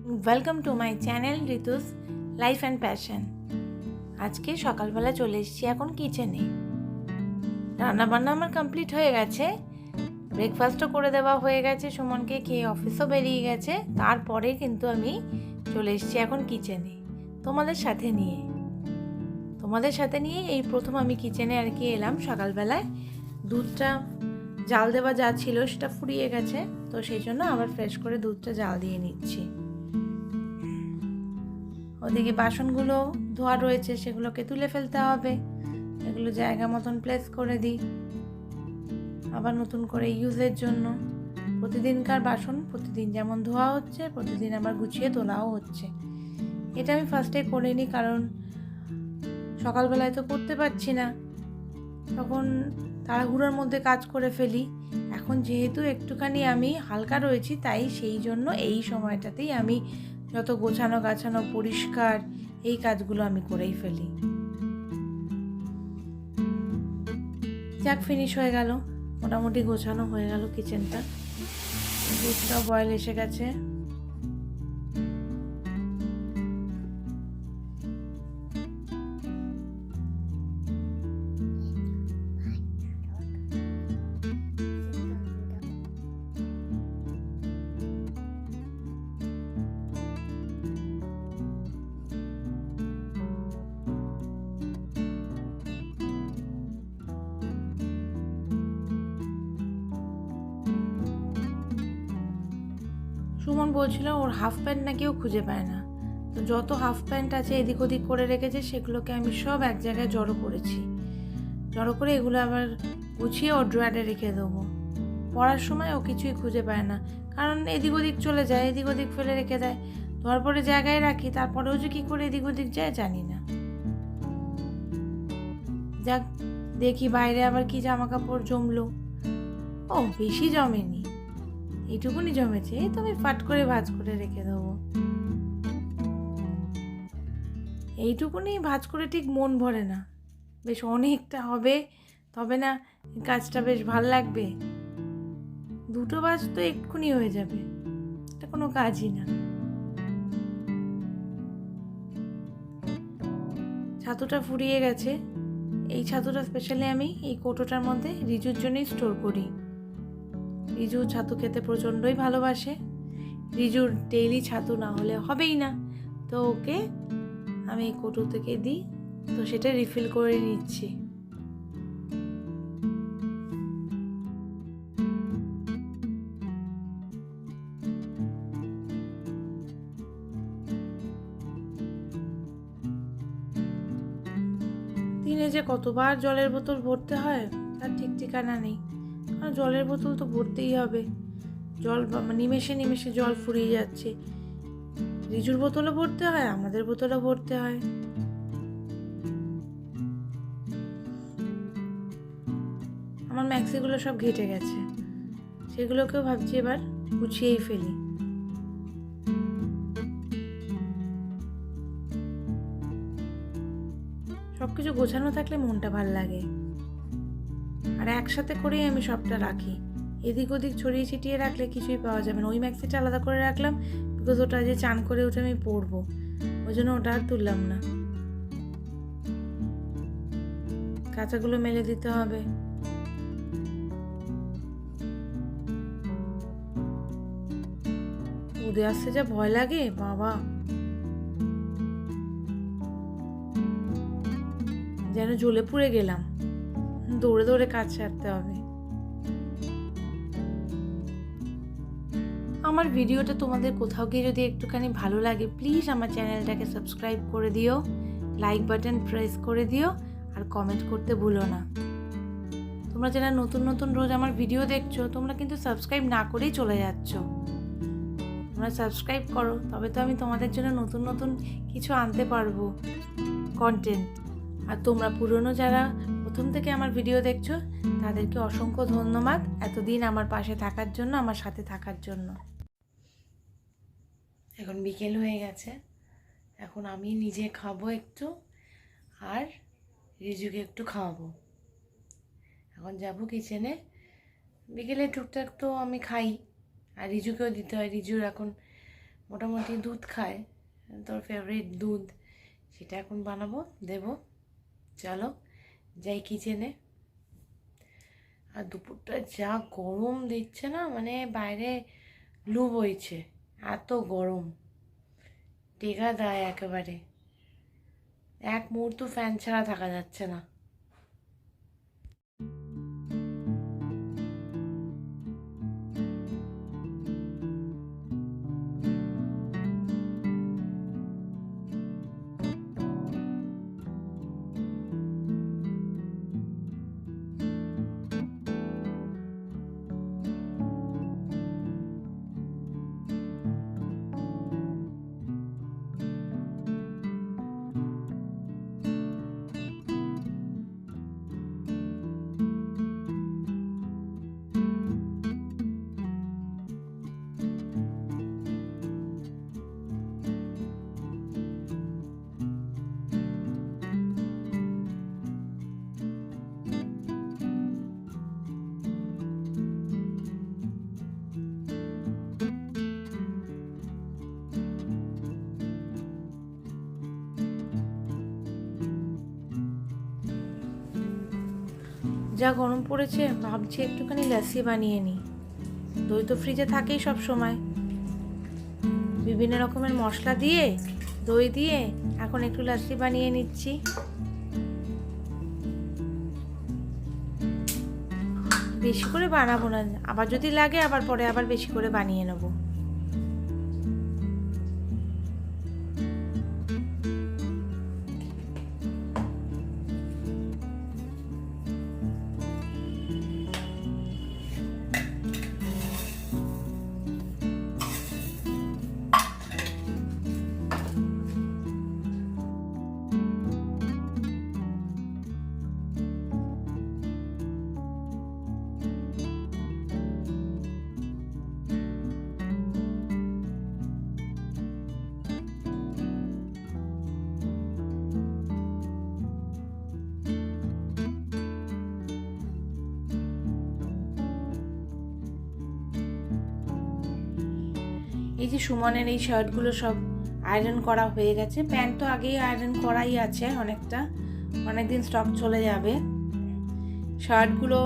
Welcome to my channel ঋতুস life and passion. আজকে সকালবেলা চলে এসেছি এখন কিচেনে। রান্নাবান্না আমার কমপ্লিট হয়ে গেছে, ব্রেকফাস্টও করে দেওয়া হয়ে গেছে, সুমনকে খেয়ে অফিসও বেরিয়ে গেছে। তারপরে কিন্তু আমি চলে এসেছি এখন কিচেনে তোমাদের সাথে নিয়ে এই প্রথম আমি কিচেনে আর কি এলাম। সকালবেলায় দুধটা জাল দেওয়া যা ছিল সেটা ফুরিয়ে গেছে, তো সেই জন্য আবার ফ্রেশ করে দুধটা জাল দিয়ে নিচ্ছি। ওদিকে বাসনগুলো ধোয়া রয়েছে, সেগুলোকে তুলে ফেলতে হবে, এগুলো জায়গা মতন প্লেস করে দিই আবার নতুন করে ইউজের জন্য। প্রতিদিনকার বাসন প্রতিদিন যেমন ধোয়া হচ্ছে, প্রতিদিন আবার গুছিয়ে তোলাও হচ্ছে। এটা আমি ফার্স্টে করে নিই, কারণ সকালবেলায় তো করতে পারছি না, তখন তাড়াহুড়োর মধ্যে কাজ করে ফেলি। এখন যেহেতু একটুখানি আমি হালকা রয়েছি, তাই সেই জন্য এই সময়টাতেই আমি যত গোছানো গাছানো পরিষ্কার এই কাজগুলো আমি করেই ফেলি। যাক, ফিনিশ হয়ে গেল, মোটামুটি গোছানো হয়ে গেল কিচেনটা। দুধটা বয়েল এসে গেছে। সুমন বলছিল ওর হাফ প্যান্ট নাকি ও খুঁজে পায় না, তো যত হাফ প্যান্ট আছে এদিক ওদিক করে রেখেছে সেগুলোকে আমি সব এক জায়গায় জড়ো করে এগুলো আবার গুছিয়ে ওর ড্রয়ারে রেখে দেবো। পড়ার সময় ও কিছুই খুঁজে পায় না, কারণ এদিক ওদিক চলে যায়, এদিক ওদিক ফেলে রেখে দেয়। ধর পরে জায়গায় রাখি, তারপরেও যে কী করে এদিক ওদিক যায় জানি না। যাক, দেখি বাইরে আবার কি জামা কাপড় জমলো। ও বেশি জমেনি, এইটুকুনি জমেছে, এই তো আমি ফাট করে ভাঁজ করে রেখে দেবো। এইটুকুনি ভাঁজ করে ঠিক মন ভরে না, বেশ অনেকটা হবে, তবে না কাজটা বেশ ভাল লাগবে। দুটো ভাঁজ তো এক্ষুনি হয়ে যাবে, এটা কোনো কাজই না। ছাতুটা ফুরিয়ে গেছে। এই ছাতুটা স্পেশালি আমি এই কৌটোটার মধ্যে রিজুর জন্যই স্টোর করি। রিজু ছাতু খেতে প্রচণ্ডই ভালোবাসে। রিজুর ডেইলি ছাতু না হলে হবেই না, তো ওকে আমি এই কৌটো থেকে দিই, তো সেটা রিফিল করে নিচ্ছি। দিনে যে কতবার জলের বোতল ভরতে হয় তার ঠিক ঠিকানা নেই, কারণ জলের বোতল তো ভরতেই হবে। জল নিমেষে নিমেষে জল ফুরিয়ে যাচ্ছে, রিজুর বোতলও ভরতে হয়, আমাদের বোতলও ভরতে হয়। আমার ম্যাক্সিগুলো সব ঘেটে গেছে, সেগুলোকেও ভাবছি এবার গুছিয়েই ফেলি। সব কিছু গোছানো থাকলে মনটা ভাল লাগে, আর একসাথে করেই আমি সবটা রাখি। এদিক ওদিক ছড়িয়ে ছিটিয়ে রাখলে কিছুই পাওয়া যাবে না। ওই ম্যাক্সিটা আলাদা করে রাখলাম, বিকজ ওটা যে চান করে উঠে আমি পরবো, ওই জন্য ওটা আর তুললাম না। কাঁচাগুলো মেলে দিতে হবে। উদে আসতে যা ভয় লাগে বাবা, যেন জ্বলে পুড়ে গেলাম। দৌড়ে দৌড়ে কাজ সারতে হবে। আমার ভিডিওটা তোমাদের কোথাও গিয়ে যদি একটুখানি ভালো লাগে, প্লিজ আমার চ্যানেলটাকে সাবস্ক্রাইব করে দিও, লাইক বাটন প্রেস করে দিও, আর কমেন্ট করতে ভুলো না। তোমরা যারা নতুন নতুন রোজ আমার ভিডিও দেখছো, তোমরা কিন্তু সাবস্ক্রাইব না করেই চলে যাচ্ছ। তোমরা সাবস্ক্রাইব করো, তবে তো আমি তোমাদের জন্য নতুন নতুন কিছু আনতে পারবো কন্টেন্ট। আর তোমরা পুরনো যারা প্রথম থেকে আমার ভিডিও দেখছো, তাদেরকে অসংখ্য ধন্যবাদ এতদিন আমার পাশে থাকার জন্য, আমার সাথে থাকার জন্য। এখন বিকেল হয়ে গেছে, এখন আমি নিজে খাবো একটু, আর রিজুকে একটু খাওয়াবো। এখন যাবো কিচেনে। বিকেলে টুকটাক তো আমি খাই, আর রিজুকেও দিতে হয়। রিজুর এখন মোটামুটি দুধ খায়, তোর ফেভারিট দুধ, সেটা এখন বানাবো দেব। চলো যাই কিচেনে। আর দুপুরটা যা গরম দিচ্ছে না, মানে বাইরে লু বইছে, এত গরম, টেকা দেয় একেবারে, এক মুহূর্ত ফ্যান ছাড়া থাকা যাচ্ছে না। যা গরম পড়েছে, ভাবছি একটুখানি লাসি বানিয়ে নিই। দই তো ফ্রিজে থাকেই সব সময়, বিভিন্ন রকমের মশলা দিয়ে দই দিয়ে এখন একটু লাসি বানিয়ে নিচ্ছি। বেশি করে বানাবো না, আবার যদি লাগে আবার পরে আবার বেশি করে বানিয়ে নেবো। এই যে সুমনের এই শার্টগুলো সব আয়রন করা হয়ে গেছে। প্যান্ট তো আগেই আয়রন করাই আছে, অনেকদিন স্টক চলে যাবে। শার্টগুলো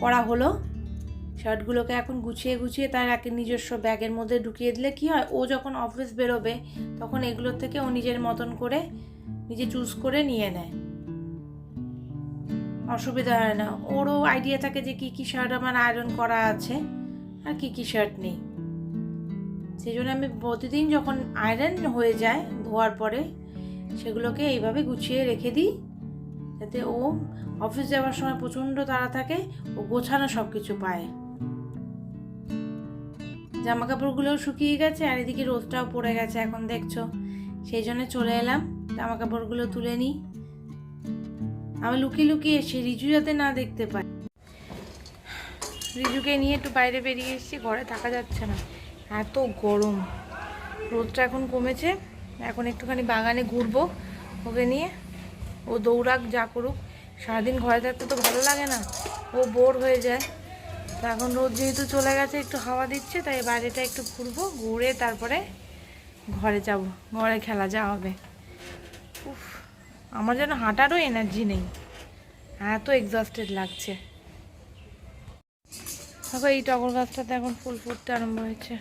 করা হলো, শার্টগুলোকে এখন গুছিয়ে গুছিয়ে তার একটা নিজস্ব ব্যাগের মধ্যে ঢুকিয়ে দিলে কি হয়, ও যখন অফিস বেরোবে তখন এগুলোর থেকে ও নিজের মতন করে নিজে চুজ করে নিয়ে নেয়, অসুবিধা হয় না। ওরও আইডিয়া থাকে যে কী কী শার্ট আমার আয়রন করা আছে আর কী কী শার্ট নেই। সেই জন্য আমি প্রতিদিন যখন আয়রন হয়ে যায় ধোয়ার পরে সেগুলোকে এইভাবে গুছিয়ে রেখে দিই, যাতে ও অফিস যাওয়ার সময় প্রচণ্ড তাড়া থাকে, ও গোছানো সব কিছু পায়। জামা কাপড়গুলোও শুকিয়ে গেছে আর এদিকে রোদটাও পড়ে গেছে এখন দেখছো, সেই জন্য চলে এলাম জামা কাপড়গুলো তুলে নিই। আমি লুকিয়ে লুকিয়ে এসে রিজু যাতে না দেখতে পাই, রিজুকে নিয়ে একটু বাইরে বেরিয়ে এসেছি, ঘরে থাকা যাচ্ছে না, এত গরম। রোদটা এখন কমেছে, এখন একটুখানি বাগানে ঘুরবো ওকে নিয়ে, ও দৌড়াক যা করুক, সারাদিন ঘরে থাকতে তো ভালো লাগে না, ও বোর হয়ে যায়। তো এখন রোদ যেহেতু চলে গেছে, একটু হাওয়া দিচ্ছে, তাই বাইরেটা একটু ঘুরবো, ঘুরে তারপরে ঘরে যাব, ঘরে খেলা যা হবে। উফ, আমার যেন হাঁটারও এনার্জি নেই, এত এক্সস্টেড লাগছে। দেখো এই টগর গাছটাতে এখন ফুল ফুটতে আরম্ভ হয়েছে।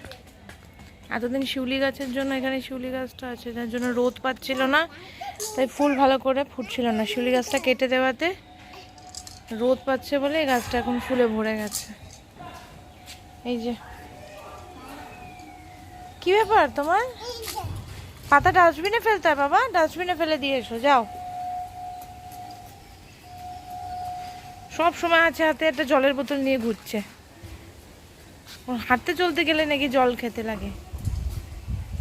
এতদিন শিউলি গাছের জন্য এখানে শিউলি গাছটা আছে, যার জন্য রোদ পাচ্ছিল না, তাই ফুল ভালো করে ফুটছিল না। শিউলি গাছটা কেটে দেওয়াতে রোদ পাচ্ছে বলে এই গাছটা এখন ফুলে ভরে গেছে। এই যে কি ব্যাপার তোমার, পাতা ডাস্টবিনে ফেলতে হয় বাবা, ডাস্টবিনে ফেলে দিয়ে এসো যাও। সব সময় আছে হাতে একটা জলের বোতল নিয়ে ঘুরছে, হাঁটতে চলতে গেলে নাকি জল খেতে লাগে।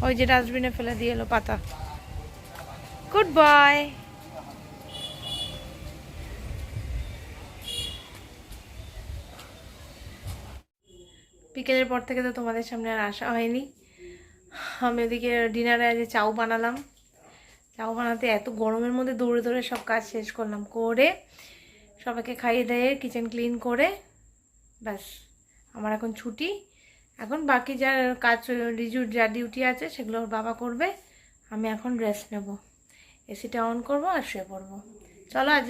ওই যে ডাস্টবিনে ফেলে দিয়ে এলো পাতা। Good boy. বিকেলের পর থেকে তো তোমাদের সামনে আর আসা হয়নি। আমি ওদিকে ডিনারে আজ চাউ বানালাম, চাউ বানাতে এত গরমের মধ্যে দৌড়ে দৌড়ে সব কাজ শেষ করলাম, করে সবাইকে খাইয়ে দিয়ে কিচেন ক্লিন করে ব্যাস আমার এখন ছুটি। এখন বাকি যা কাজ রিজুর যা ডিউটি আছে সেগুলো ওর বাবা করবে। আমি এখন রেস্ট নেব, এসিটা অন করব আর শুয়ে পড়বো। চলো আজ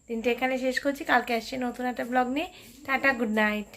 দিনটা এখানে শেষ করছি, কালকে আসছি নতুন একটা ব্লগ নিয়ে। Tata, good night.